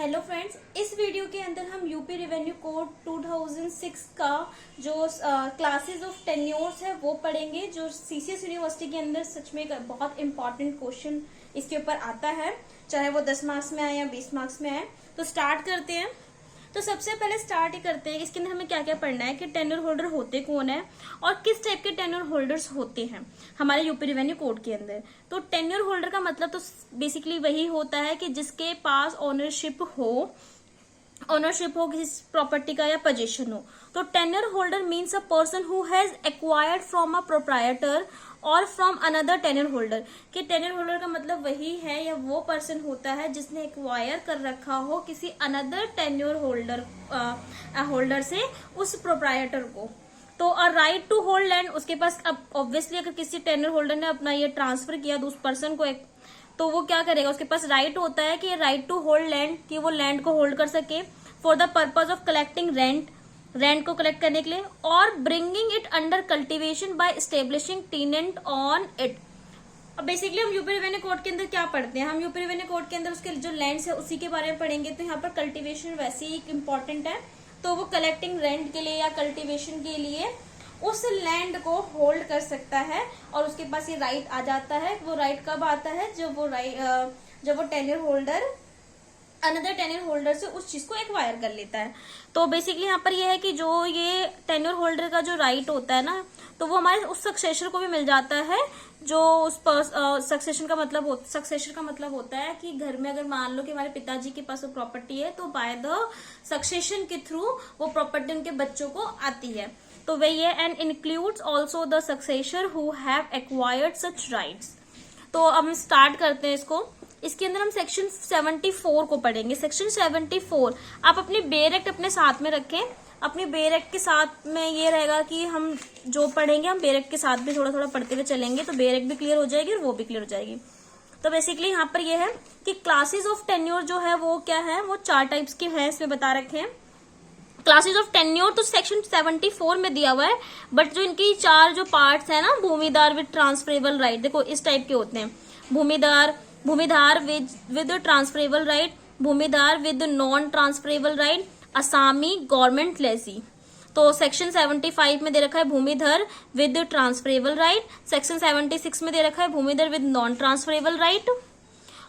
Hello friends, इस video के अंदर हम यूपी रेवेन्यू कोड 2006 का जो क्लासेस ऑफ टेन्योर्स है वो पढ़ेंगे, जो सीसीएस यूनिवर्सिटी के अंदर सच में एक बहुत इंपॉर्टेंट क्वेश्चन इसके ऊपर आता है, चाहे वो 10 मार्क्स में आए या 20 मार्क्स में आए। तो स्टार्ट करते हैं। तो सबसे पहले स्टार्ट ही करते हैं, इसके अंदर हमें क्या क्या पढ़ना है कि टेन्योर होल्डर होते कौन है और किस टाइप के टेन्योर होल्डर्स होते हैं हमारे यूपी रेवेन्यू कोड के अंदर। तो टेन्योर होल्डर का मतलब तो बेसिकली वही होता है कि जिसके पास ओनरशिप हो किसी प्रॉपर्टी का या पोजीशन हो। तो tenure holder means a person who has acquired from a proprietor और फ्रॉम अनदर टेन्योर होल्डर। कि टेन्योर होल्डर का मतलब वही है या वो पर्सन होता है जिसने एक्वायर कर रखा हो किसी अनदर टेन्योर होल्डर से उस प्रोप्राइटर को। तो a right to hold land, उसके पास अब ऑब्वियसली अगर किसी टेन्योर होल्डर ने अपना ये ट्रांसफर किया उस पर्सन को तो वो क्या करेगा, उसके पास राइट होता है कि राइट टू होल्ड लैंड, कि वो लैंड को होल्ड कर सके for the purpose of collecting rent को कलेक्ट करने के लिए, और bringing it under cultivation by establishing tenant on it. अब बेसिकली हम यूपी रेवेन्यू कोड के अंदर क्या पढ़ते हैं, हम यूपी रेवेन्यू कोड के अंदर उसके जो लैंड्स है उसी के बारे में पढ़ेंगे। तो यहाँ पर कल्टीवेशन वैसे ही इंपॉर्टेंट है, तो वो कलेक्टिंग रेंट के लिए या कल्टीवेशन के लिए उस लैंड को होल्ड कर सकता है और उसके पास ये राइट आ जाता है। वो राइट कब आता है, जब वो tenure holder another tenure holder से उस चीज को एक्वायर कर लेता है। तो बेसिकली यहाँ पर ये है कि जो ये टेन्योर होल्डर का जो राइट होता है ना, तो वो हमारे उस सक्सेसर को भी मिल जाता है। जो उस सक्सेशन का मतलब होता है कि घर में अगर मान लो कि हमारे पिताजी के पास वो प्रॉपर्टी है, तो बाय द सक्सेशन के थ्रू वो प्रॉपर्टी उनके बच्चों को आती है। तो वही है, and includes also the successor who have acquired such rights. तो अब हम स्टार्ट करते हैं इसको। इसके अंदर हम सेक्शन 74 को पढ़ेंगे। सेक्शन 74 आप अपनी बेयर एक्ट अपने साथ में रखें। अपनी बेयर एक्ट के साथ में ये रहेगा कि हम जो पढ़ेंगे हम बेयर एक्ट के साथ भी थोड़ा थोड़ा पढ़ते हुए चलेंगे, तो बेयर एक्ट भी क्लियर हो जाएगी और वो भी क्लियर हो जाएगी। तो बेसिकली यहाँ पर ये है कि क्लासेस ऑफ टेन्योर जो है वो क्या है, वो 4 टाइप्स के हैं, इसमें बता रखे हैं। क्लासेस ऑफ टेन्योर तो सेक्शन 74 में दिया हुआ है, बट जो इनकी 4 जो पार्ट्स है ना, भूमिदार विद ट्रांसफरेबल राइट, देखो इस टाइप के होते हैं। Bhumidhar with transferable right, bhumidhar with non transferable right, asami, government lessee. तो सेक्शन 75 में दे रखा है bhumidhar with transferable right, section 76 में दे रखा है bhumidhar with non transferable right,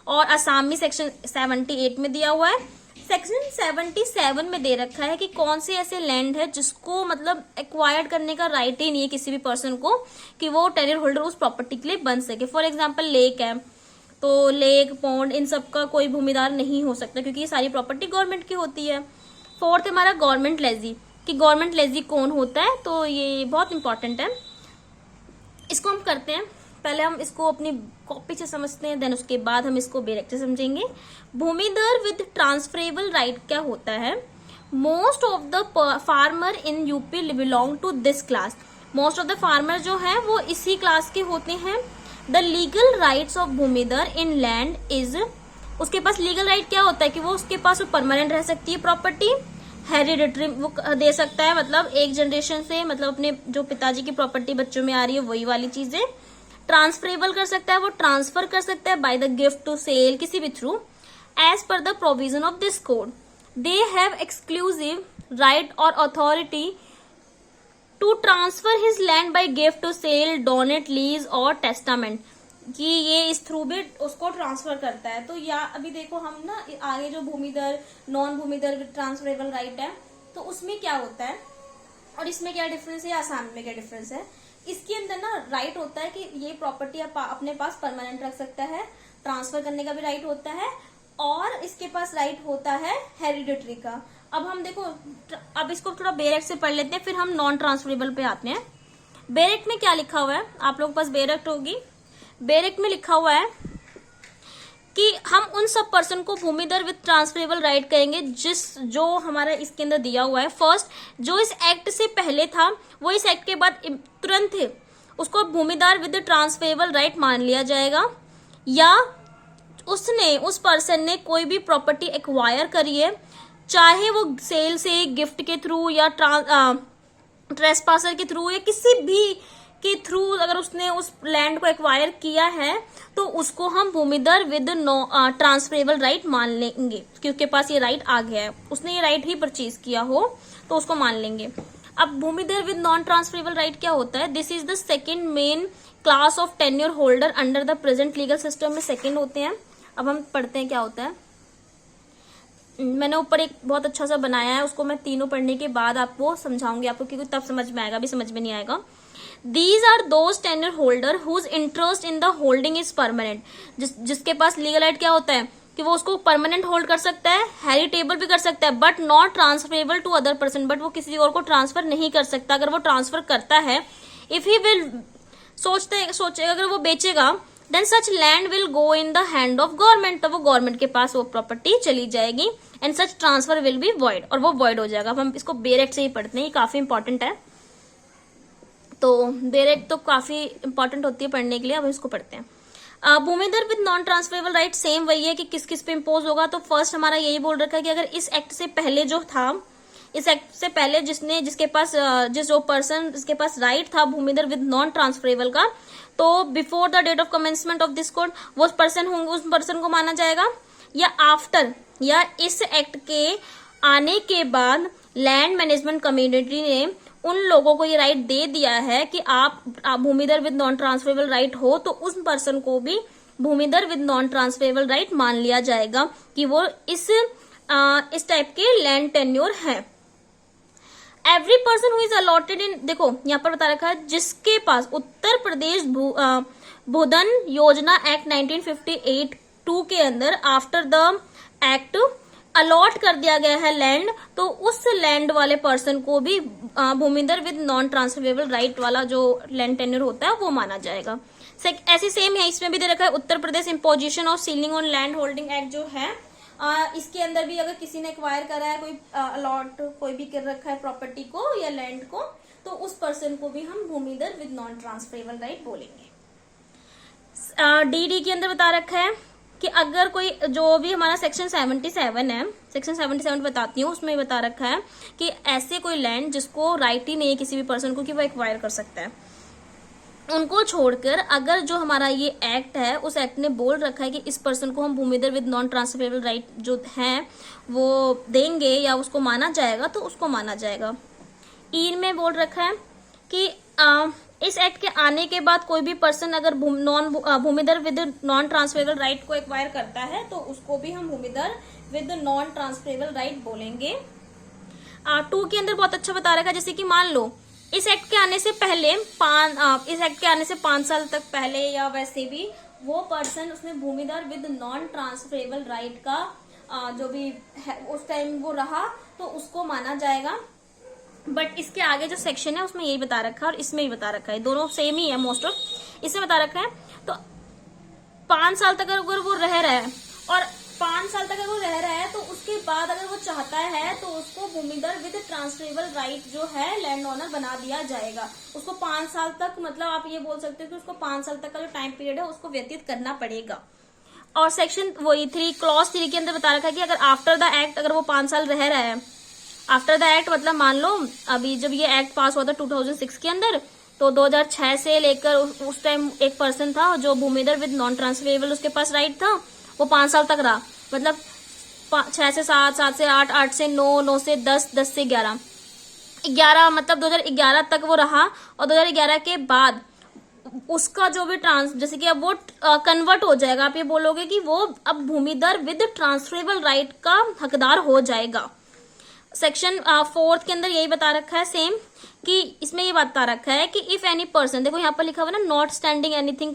और असामी सेक्शन 78 में दिया हुआ है। सेक्शन 77 में दे रखा है कि कौन से ऐसे लैंड है जिसको मतलब एक्वायर्ड करने का राइट ही नहीं है किसी भी पर्सन को, कि वो टेन्योर होल्डर उस प्रॉपर्टी के लिए बन सके। फॉर एग्जांपल लेक है, तो लेक, पॉन्ड, इन सब का कोई भूमिदार नहीं हो सकता क्योंकि ये सारी प्रॉपर्टी गवर्नमेंट की होती है। 4th हमारा गवर्नमेंट लेजी, कि गवर्नमेंट लेजी कौन होता है, तो ये बहुत इंपॉर्टेंट है। इसको हम करते हैं, पहले हम इसको अपनी कॉपी से समझते हैं, देन उसके बाद हम इसको बेयर एक्ट से समझेंगे। भूमिधर विद ट्रांसफरेबल राइट क्या होता है, most of the farmer in UP belong to this class. Most of the farmer जो है वो इसी क्लास के होते हैं। The legal rights of bhumidhar in land is, उसके पास लीगल राइट क्या होता है कि वो उसके पास परमानेंट रह सकती है प्रॉपर्टी, हेरिडिटरी वो दे सकता है, मतलब एक जनरेशन से, मतलब अपने जो पिताजी की प्रॉपर्टी बच्चों में आ रही है वही वाली चीजें। ट्रांसफरेबल कर सकता है, वो ट्रांसफर कर सकता है by the gift to sale, किसी भी through, as per the provision of this code. They have exclusive right और authority to transfer his land by gift to sale, donate, lease और टेस्टामेंट, कि ये इस थ्रू भी उसको ट्रांसफर करता है। तो या अभी देखो हम ना आगे जो भूमिधर, नॉन भूमिधर विद ट्रांसफरेबल राइट है, तो उसमें क्या होता है और इसमें क्या डिफरेंस है, आसाम में क्या डिफरेंस है। इसके अंदर ना राइट होता है कि ये प्रॉपर्टी अपने पास परमानेंट रख सकता है, ट्रांसफर करने का भी राइट होता है, और इसके पास राइट होता है हेरिडिटरी का। अब हम देखो, अब इसको थोड़ा बेयर एक्ट से पढ़ लेते हैं, फिर हम नॉन ट्रांसफरेबल पे आते हैं। बेयर एक्ट में क्या लिखा हुआ है, आप लोगों के पास बेयर एक्ट होगी। बेयर एक्ट में लिखा हुआ है कि हम उन सब पर्सन को भूमिधर विद ट्रांसफरेबल राइट कहेंगे जो हमारा इसके अंदर दिया हुआ है। फर्स्ट, जो इस एक्ट से पहले था वो इस एक्ट के बाद तुरंत उसको भूमिदार विद ट्रांसफरेबल राइट मान लिया जाएगा, या उस पर्सन ने कोई भी प्रॉपर्टी एक्वायर करी है, चाहे वो सेल से, गिफ्ट के थ्रू या ट्रेसपासर के थ्रू या के थ्रू अगर उसने उस लैंड को एक्वायर किया है तो उसको हम भूमिधर विद ट्रांसफरेबल राइट मान लेंगे, क्योंकि उसके पास ये राइट आ गया है, उसने ये राइट ही परचेज किया हो तो उसको मान लेंगे। अब भूमिधर विद नॉन ट्रांसफरेबल राइट क्या होता है? This is the second main class of tenure holder under the present legal system में सेकेंड होते हैं। अब हम पढ़ते हैं क्या होता है। मैंने ऊपर एक बहुत अच्छा सा बनाया है, उसको मैं तीनों पढ़ने के बाद आपको समझाऊंगी आपको, क्योंकि तब समझ में आएगा, अभी समझ में नहीं आएगा। These are those tenure holder whose interest in the holding is permanent। जिसके पास लीगल राइट क्या होता है कि वो उसको परमानेंट होल्ड कर सकता है, हेरिटेबल भी कर सकता है, but not transferable to other person, but वो किसी और को ट्रांसफर नहीं कर सकता। अगर वो ट्रांसफर करता है, इफ ही विल सोचेगा अगर वो बेचेगा, then such land will go in the hand of government, तो वो गवर्नमेंट के पास वो प्रॉपर्टी चली जाएगी, and such transfer will be void, और वो वॉइड हो जाएगा। अब हम इसको बेरेक्ट से ही पढ़ते हैं, ये काफी इंपॉर्टेंट है, तो बेरेक्ट तो काफी इंपॉर्टेंट होती है पढ़ने के लिए। अब इसको पढ़ते हैं। Bhumidhar with non transferable right same वही है कि किस किस पे इम्पोज होगा। तो फर्स्ट हमारा यही बोल रखा है कि अगर इस एक्ट से पहले जो था, इस एक्ट से पहले जिसके पास जिसके पास राइट था भूमिधर विद नॉन ट्रांसफरेबल का, तो before the date of commencement of this code वो पर्सन होंगे, उस पर्सन को माना जाएगा, या आफ्टर, या इस एक्ट के आने के बाद लैंड मैनेजमेंट कम्युनिटी ने उन लोगों को ये राइट दे दिया है कि आप भूमिधर विद नॉन ट्रांसफरेबल राइट हो, तो उस पर्सन को भी भूमिधर विद नॉन ट्रांसफरेबल राइट मान लिया जाएगा कि वो इस टाइप के लैंड टेन्योर है। Every person who is allotted इन, देखो यहाँ पर बता रखा है, जिसके पास उत्तर प्रदेश भूधन योजना एक्ट 1958 2 के अंदर आफ्टर द एक्ट अलॉट कर दिया गया है लैंड, तो उस लैंड वाले पर्सन को भी भूमिधर विद नॉन ट्रांसफरेबल राइट वाला जो लैंड टेन्योर होता है वो माना जाएगा। ऐसे सेम है, इसमें भी दे रखा है Uttar Pradesh imposition of ceiling on land holding act जो है, इसके अंदर भी अगर किसी ने एक्वायर करा है, कोई अलॉट कोई भी कर रखा है प्रॉपर्टी को या लैंड को, तो उस पर्सन को भी हम भूमिधर विद नॉन ट्रांसफरेबल राइट बोलेंगे। डी के अंदर बता रखा है कि अगर कोई, जो भी हमारा सेक्शन 77 है, सेक्शन 77 बताती हूँ, उसमें बता रखा है कि ऐसे कोई लैंड जिसको राइट ही नहीं है किसी भी पर्सन को कि वो एक्वायर कर सकता है, उनको छोड़कर अगर जो हमारा ये एक्ट है उस एक्ट ने बोल रखा है कि इस पर्सन को हम भूमिधर विद नॉन ट्रांसफरेबल राइट जो है वो देंगे या उसको माना जाएगा, तो उसको माना जाएगा। ई में बोल रखा है कि इस एक्ट के आने के बाद कोई भी पर्सन अगर भूमिधर विद नॉन ट्रांसफरेबल राइट को एक्वायर करता है तो उसको भी हम भूमिधर विद नॉन ट्रांसफरेबल राइट बोलेंगे। 2 के अंदर बहुत अच्छा बता रखा है, जैसे कि मान लो इस एक्ट के आने से पहले इस एक्ट के आने से 5 साल तक पहले या वैसे भी वो पर्सन उसने भूमिधर विद नॉन ट्रांसफरेबल राइट का जो भी है उस टाइम वो रहा, तो उसको माना जाएगा। बट इसके आगे जो सेक्शन है उसमें यही बता रखा है और इसमें ही बता रखा है, दोनों सेम ही है मोस्ट ऑफ। इसमें बता रखा है तो 5 साल तक अगर वो रह रहा है, और 5 साल तक अगर वो रह रहा है तो उसके बाद अगर वो चाहता है तो उसको भूमिधर विद ट्रांसफरेबल राइट जो है लैंड ओनर बना दिया जाएगा। उसको 5 साल तक, मतलब आप ये बोल सकते हो कि उसको 5 साल तक का जो टाइम पीरियड है उसको व्यतीत करना पड़ेगा। और सेक्शन वही 3 क्लॉज 3 के अंदर बता रखा है कि अगर आफ्टर द एक्ट अगर वो 5 साल रह रहा है, आफ्टर द एक्ट मतलब मान लो अभी जब ये एक्ट पास हुआ था 2006 के अंदर, तो 2006 से लेकर उस टाइम एक पर्सन था जो भूमिधर विद नॉन ट्रांसफरेबल उसके पास राइट था, वो 5 साल तक रहा, मतलब 6 से 7, 7 से 8, 8 से 9, 9 से 10, 10 से 11, 11 मतलब 2011 तक वो रहा। और 2011 के बाद उसका जो भी जैसे कि अब वो कन्वर्ट हो जाएगा, आप ये बोलोगे कि वो अब भूमिधर विद ट्रांसफरेबल राइट का हकदार हो जाएगा। सेक्शन 4 के अंदर यही बता रखा है सेम, कि इसमें ये बता रखा है कि इफ एनी पर्सन, देखो यहाँ पर लिखा हुआ ना not standing anything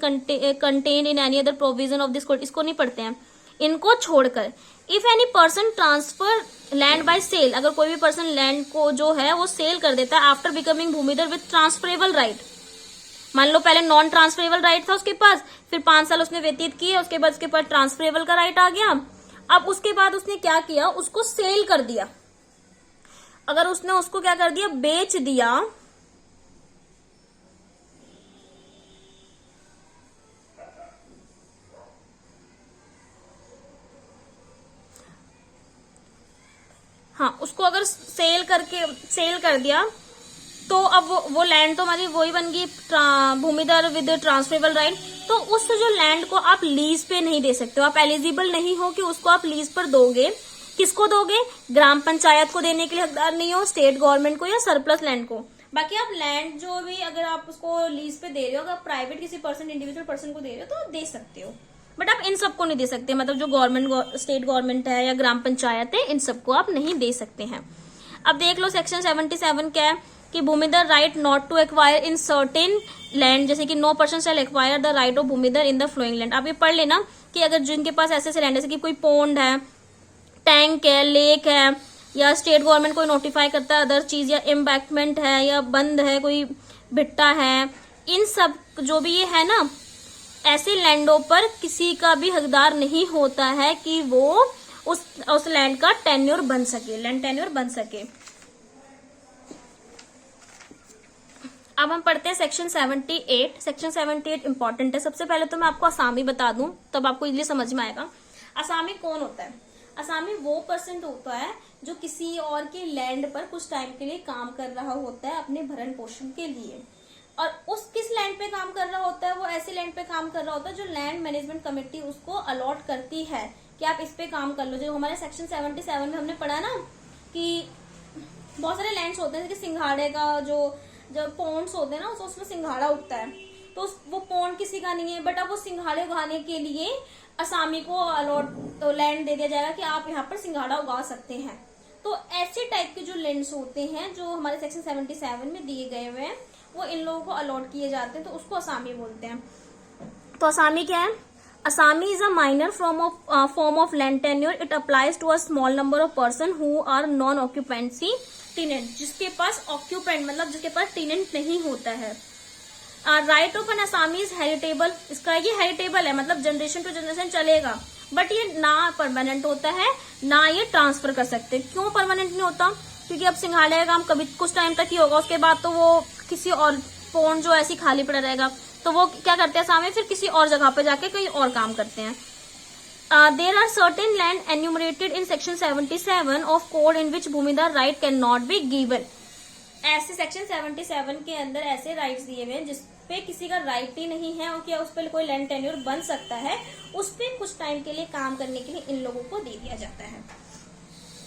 contain in any other provision of this code, इसको नहीं पढ़ते हैं, इनको छोड़कर if any person transfer land by sale, अगर कोई भी पर्सन लैंड को जो है वो सेल कर देता है after becoming bhumidhar with transferable right, मान लो पहले नॉन ट्रांसफरेबल राइट था उसके पास, फिर 5 साल उसने व्यतीत किए, उसके बाद उसके पास ट्रांसफरेबल का राइट आ गया, अब उसके बाद उसने क्या किया, उसको सेल कर दिया। अगर उसने उसको क्या कर दिया, बेच दिया, हाँ उसको अगर सेल कर दिया तो अब वो लैंड तो हमारी वही बन गई भूमिधर विद ट्रांसफरेबल राइट। तो उस जो लैंड को आप लीज पे नहीं दे सकते हो, आप एलिजिबल नहीं हो कि उसको आप लीज पर दोगे। किसको दोगे? ग्राम पंचायत को देने के लिए हकदार नहीं हो, स्टेट गवर्नमेंट को या सरप्लस लैंड को। बाकी आप लैंड जो भी अगर आप उसको लीज पे दे रहे हो, अगर प्राइवेट किसी पर्सन इंडिविजुअल पर्सन को दे रहे हो तो आप दे सकते हो, बट आप इन सबको नहीं दे सकते। मतलब जो गवर्नमेंट स्टेट गवर्नमेंट है या ग्राम पंचायत है, इन सबको आप नहीं दे सकते हैं। अब देख लो सेक्शन 77 क्या है कि bhumidhar right not to acquire in certain land, जैसे कि no person shall acquire the right of bhumidhar in the following land. आप ये पढ़ लेना कि अगर जिनके पास ऐसे ऐसे लैंड, जैसे कि कोई पोंड है, टैंक है, लेक है, या स्टेट गवर्नमेंट कोई नोटिफाई करता है अदर चीज, या एम्बैंकमेंट है, या बंद है, कोई भिट्टा है, इन सब जो भी ये है ना, ऐसे लैंडों पर किसी का भी हकदार नहीं होता है कि वो उस लैंड का टेन्योर बन सके, लैंड टेन्योर बन सके। अब हम पढ़ते हैं सेक्शन 78। सेक्शन 78 इंपॉर्टेंट है। सबसे पहले तो मैं आपको असामी बता दूं, तब आपको इजीली समझ में आएगा। असामी कौन होता है? असामी वो पर्सन होता है जो किसी और के लैंड पर कुछ टाइम के लिए काम कर रहा होता है अपने भरण पोषण के लिए। और उस किस लैंड पे काम कर रहा होता है? वो ऐसे लैंड पे काम कर रहा होता है जो लैंड मैनेजमेंट कमेटी उसको अलॉट करती है कि आप इस पे काम कर लो। जो हमारे सेक्शन 77 में हमने पढ़ा ना कि बहुत सारे लैंड्स होते हैं, जैसे सिंघाड़े का जो पॉन्ड्स होते हैं ना, उसमें सिंघाड़ा उगता है, तो वो पॉन्ड किसी का नहीं है, बट अब वो सिंघाड़े उगाने के लिए असामी को अलॉट लैंड दे दिया जाएगा कि आप यहाँ पर सिंघाड़ा उगा सकते हैं। तो ऐसे टाइप के जो लैंड्स होते हैं जो हमारे सेक्शन 77 में दिए गए हुए हैं, वो इन लोगों को अलॉट किए जाते हैं, तो उसको असामी बोलते हैं। तो असामी क्या है? Asami is a minor form of land tenure. It applies to a small number of person who are non occupancy tenant, जिसके पास ऑक्यूपेंट मतलब जिसके पास टेनेंट नहीं होता है। Right of N Asami is heritable. इसका ये हेरिटेबल है, मतलब जनरेशन टू जनरेशन चलेगा, बट ये ना परमानेंट होता है ना ये ट्रांसफर कर सकते। क्यों परमानेंट नहीं होता? क्योंकि अब सिंघाड़े का काम कभी कुछ टाइम तक ही होगा, उसके बाद तो वो किसी और पॉन्ड जो ऐसी खाली पड़ा रहेगा, तो वो क्या करते हैं असामी, फिर किसी और जगह पे जाके कहीं और काम करते हैं। There are certain land enumerated in section 77 of code in which भूमिधर right cannot be given। ऐसे सेक्शन 77 के अंदर ऐसे राइट्स दिए हुए हैं जिसपे किसी का राइट ही नहीं है और क्या उस पर कोई लैंड टेन्योर बन सकता है, उस पे कुछ टाइम के लिए काम करने के लिए इन लोगों को दे दिया जाता है।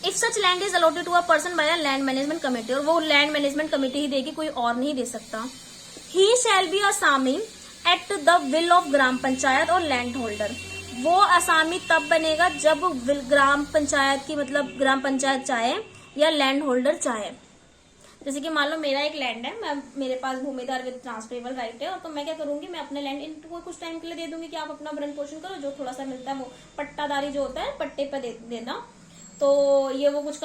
If such land is allotted to a person by a land management committee, और वो लैंड मैनेजमेंट कमेटी ही देगी, कोई और नहीं दे सकता। ही shall be Asami at the will of gram panchayat और लैंड होल्डर। वो असामी तब बनेगा जब ग्राम पंचायत की मतलब ग्राम पंचायत चाहे या लैंड होल्डर चाहे। जैसे कि मान लो मेरा एक लैंड है, मेरे पास भूमिधर विद ट्रांसफरेबल राइट है, और तो मैं क्या करूंगी, मैं अपने लैंड इनको कुछ टाइम के लिए दे दूंगी कि आप अपना भरण पोषण करो, जो थोड़ा सा मिलता है वो पट्टादारी जो होता है पट्टे पे देना, तो ये वो कुछ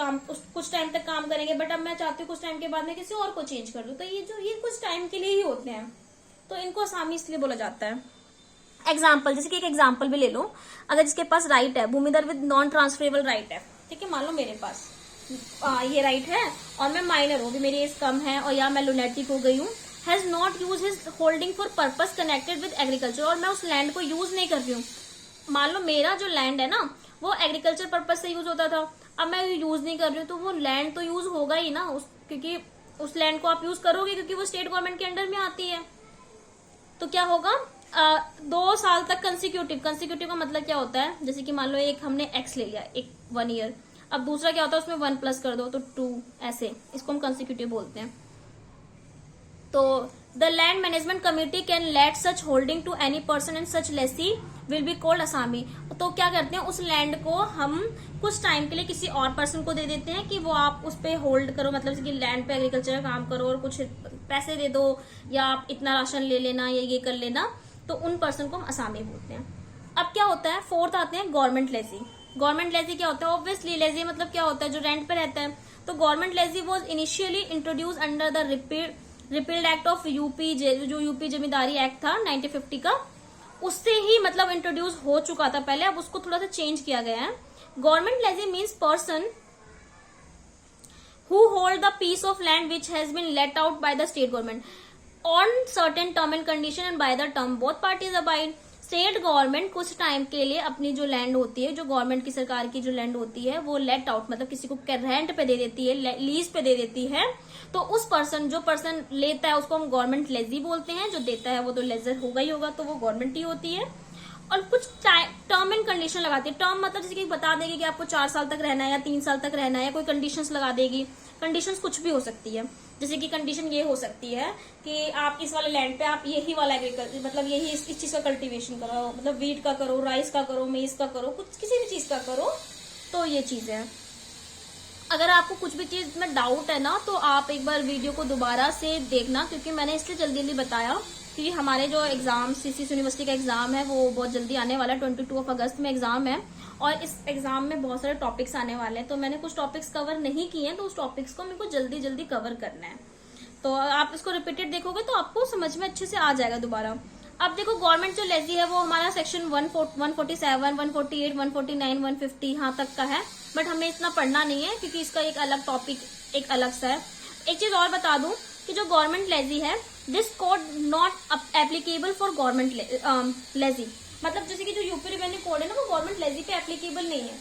टाइम तक काम करेंगे। बट अब मैं चाहती हूँ कुछ टाइम के बाद मैं किसी और को चेंज कर दूं, तो ये कुछ टाइम के लिए ही होते हैं, तो इनको असामी इसलिए बोला जाता है। एग्जाम्पल, जैसे कि एक एग्जाम्पल भी ले लो, अगर जिसके पास राइट है bhumidhar with non transferable right है, ठीक है, मान लो मेरे पास ये राइट है और मैं माइनर हूँ, मेरी एज कम है, और या मैं लुनेटिक हो गई हूँ, has not use his holding for purpose connected with agriculture, और मैं उस लैंड को यूज नहीं कर रही हूँ। मान लो मेरा जो लैंड है ना वो एग्रीकल्चर पर्पज से यूज होता था, अब मैं यूज नहीं कर रही हूँ, तो वो लैंड तो यूज होगा ही ना, क्योंकि उस लैंड को आप यूज करोगे क्योंकि वो स्टेट गवर्नमेंट के अंडर में आती है। तो क्या होगा, 2 साल तक कंसिक्यूटिव का मतलब क्या होता है, जैसे कि मान लो एक हमने एक्स ले लिया, एक 1 ईयर, अब दूसरा क्या होता है उसमें 1 प्लस कर दो तो 2, ऐसे इसको हम कंसिक्यूटिव बोलते हैं। तो the land management committee can let such holding to any person and such lessee will be called asami. तो क्या करते हैं, उस लैंड को हम कुछ टाइम के लिए किसी और पर्सन को दे देते हैं कि वो आप उस पे होल्ड करो, मतलब कि लैंड पे एग्रीकल्चर का काम करो और कुछ पैसे दे दो, या आप इतना राशन ले लेना या ये कर लेना, तो उन पर्सन को हम असामी बोलते हैं। अब क्या होता है, 4th आते हैं गवर्नमेंट लेजी। गवर्नमेंट लेजी क्या होता है, ऑब्वियसली लेजी मतलब क्या होता है, जो रेंट पे रहता है। तो government lazy was initially introduce under the repealed act of UP, जो यूपी जमींदारी एक्ट था 1950 का, उससे ही मतलब इंट्रोड्यूस हो चुका था पहले, अब उसको थोड़ा सा चेंज किया गया है। Government lazy means person who hold the piece of land which has been let out by the state government on certain term and condition and by the term both parties abide। State government कुछ time के लिए अपनी जो land होती है, जो government की सरकार की जो लैंड होती है, वो लेट आउट मतलब किसी को रेंट पे दे देती है, लीज पे दे देती है। तो उस पर्सन जो पर्सन लेता है उसको हम गवर्नमेंट लेजी बोलते हैं, जो देता है वो तो लेजर होगा ही होगा, तो वो गवर्नमेंट ही होती है। और कुछ टर्म एंड कंडीशन लगाती है। टर्म मतलब जैसे कि बता देगी कि आपको 4 साल तक रहना है या 3 साल तक रहना है, या कोई कंडीशंस लगा देगी। कंडीशंस कुछ भी हो सकती है, जैसे कि कंडीशन ये हो सकती है कि आप इस वाले लैंड पे आप यही वाला एग्रीकल्चर मतलब यही इस चीज का कल्टीवेशन करो, मतलब वीट का करो, राइस का करो, मेज का करो, कुछ किसी भी चीज का करो। तो ये चीज है। अगर आपको कुछ भी चीज में डाउट है ना, तो आप एक बार वीडियो को दोबारा से देखना, क्योंकि मैंने इसलिए जल्दी जल्दी बताया क्योंकि हमारे जो एग्जाम सीसीएस यूनिवर्सिटी का एग्जाम है वो बहुत जल्दी आने वाला है। 22 अगस्त में एग्जाम है और इस एग्जाम में बहुत सारे टॉपिक्स आने वाले हैं। तो मैंने कुछ टॉपिक्स कवर नहीं किए हैं, तो उस टॉपिक्स को मेरे को जल्दी जल्दी कवर करना है। तो आप इसको रिपीटेड देखोगे तो आपको समझ में अच्छे से आ जाएगा दोबारा। अब देखो गवर्नमेंट जो लेजी है वो हमारा सेक्शन 147, 148, 149, 150 यहाँ तक का है, बट हमें इतना पढ़ना नहीं है क्योंकि इसका एक अलग टॉपिक एक अलग सा है। एक चीज और बता दूं कि जो गवर्नमेंट लेजी है, this code not applicable for government lazy, मतलब जैसे कि जो यूपी रेवेन्यू कोड है ना, वो गवर्नमेंट लेजी पे एप्लीकेबल नहीं है।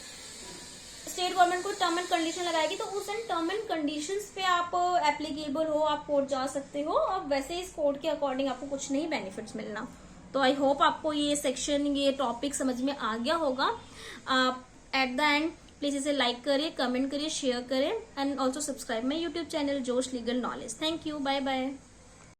स्टेट गवर्नमेंट को टर्म एंड कंडीशन लगाएगी तो उस टर्म एंड कंडीशंस पे आप एप्लीकेबल हो, आप कोर्ट जा सकते हो। अब वैसे इस कोड के अकॉर्डिंग आपको कुछ नहीं बेनिफिट्स मिलना। तो आई होप आपको ये सेक्शन ये टॉपिक समझ में आ गया होगा। आप एट द एंड प्लीज इसे लाइक करिए, कमेंट करिए, शेयर करें and also subscribe my YouTube channel Josh legal knowledge. Thank you, bye bye.